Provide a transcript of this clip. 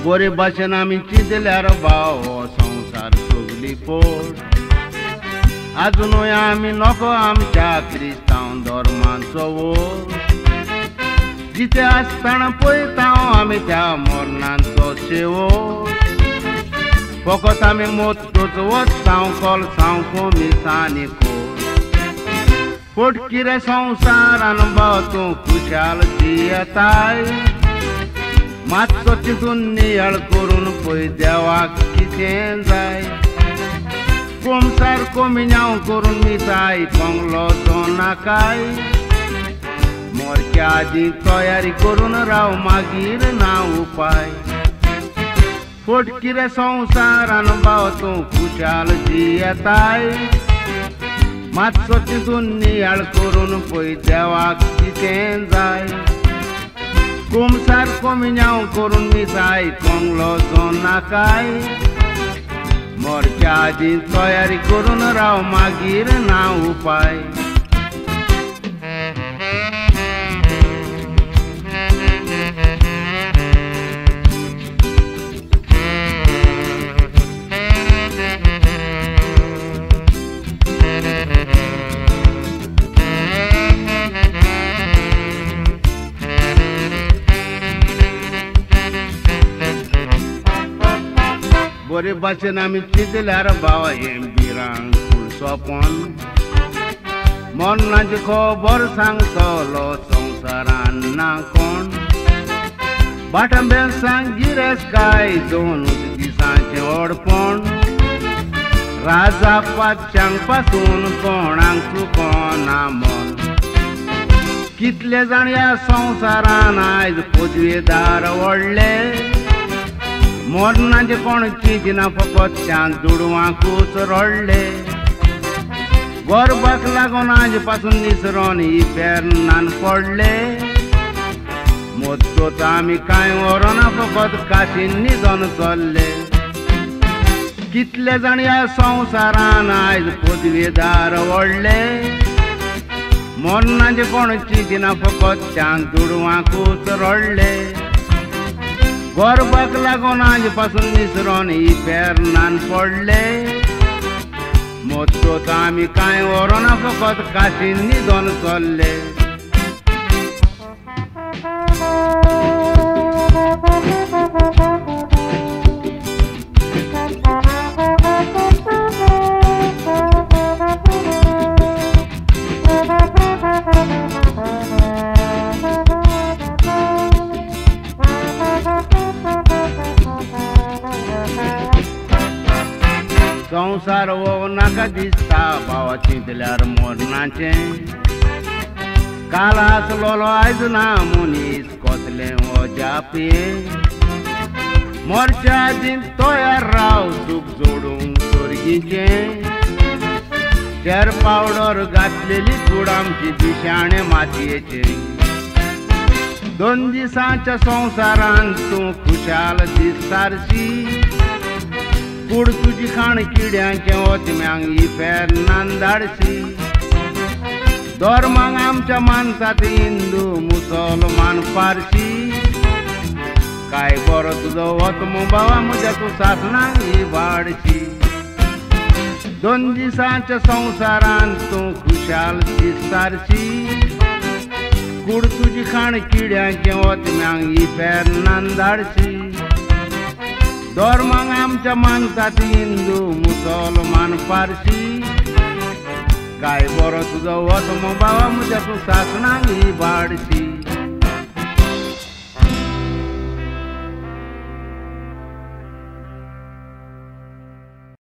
बरे भाशेन आमी चिंतल्यार भाव हो संवसार सगली पोट अजुनूय आमी नको आमच्या क्रिस्तांव धर्माचो वोट जिथे आसतना पळयता आमी त्या मरणांचो शेवट फकत आमी मोत्तूच वचतांव कोलसांव कोमिसांनी कोट फटकिरे संवसारान भाव तूं खुशाल जियेताय मातसो चिंतून नियाळ करून पळय देवाक कितें जाय कोमसार कोमिन्याव करून मिसाय पंगलो तो नाकाय मोरच्या आदी तयारी करून राव मागीर ना उपाय फटकिरे संवसारान भाव तूं खुशाल जियेताय मातसो चिंतून नियाळ करून पळय देवाक कितें जाय कोमसार कोमिन्याव करून मिसाय पंगलो तो नाकाय मोरच्या आदी तयारी करून राव मागीर ना उपाय बरे भाशेन आमी चिंतल्यार भाव हें बिरांक फूल सोंपोन मरणाची खबर सांगतलो संवसारान ना कोण बाटा बेलसांग गिरेस्काय दोन दिसांचें ओडपण राजा पातशांक पासून कोणाक चुकोना मन कितले जाण ह्या संवसारान आयज पदवेदार व्हडले मरणाचे कोण चिंतना फकत त्या दुडवांकूच रडले गर्भाक लागून आज पासून निसरोन ही पेरनान पडले मोत्तोत आमी कांय व्हरोना फकत काशीन न्हिदोन चल्ले कितले जाण ह्या संवसारान आयज पदवेदार व्हडले मरणाचे कोण चिंतना फकत त्या दुडवांकूच रडले गर्भाक लागून आज पासून निसरोन ही पेरनान पडले मोत्तोत आमी कांय व्हरोना फकत काशीन न्हिदोन चल्ले संवसार वो नाका दिसता भावा चिंतल्यार मरणाचें काल आसलोलो आयज ना मनीस कसलें हो जापयें मोरच्या आदीं तयार राव सूख जोडूंक सोर्गीचें चेर पावडर घातलेली कूड आमची दिशाणे मातयेचें 2 दिसांच्या संवसारान तूं खुशाल दिसतारशी कूड तुजी खाण किड्यांचे ओतम्यांक ही पेरनान धाडशी धर्मांक आमच्या मानतात हिंदू मुसलमान पारशी काय बरो तुजो ओतमो बाबा म्हज्या तूं सासणाक ही वाडशी 2 दिसांच्या संवसारान तूं खुशाल दिसतारशी कूड तुजी खाण किड्यांचे ओतम्यांक ही पेरनान धाडशी धर्मांक आमच्या मानतात हिंदू मुसलमान पारशी काय बरो तुजो वतमो बाबा म्हज्या तूं सासणाक ही वाडशी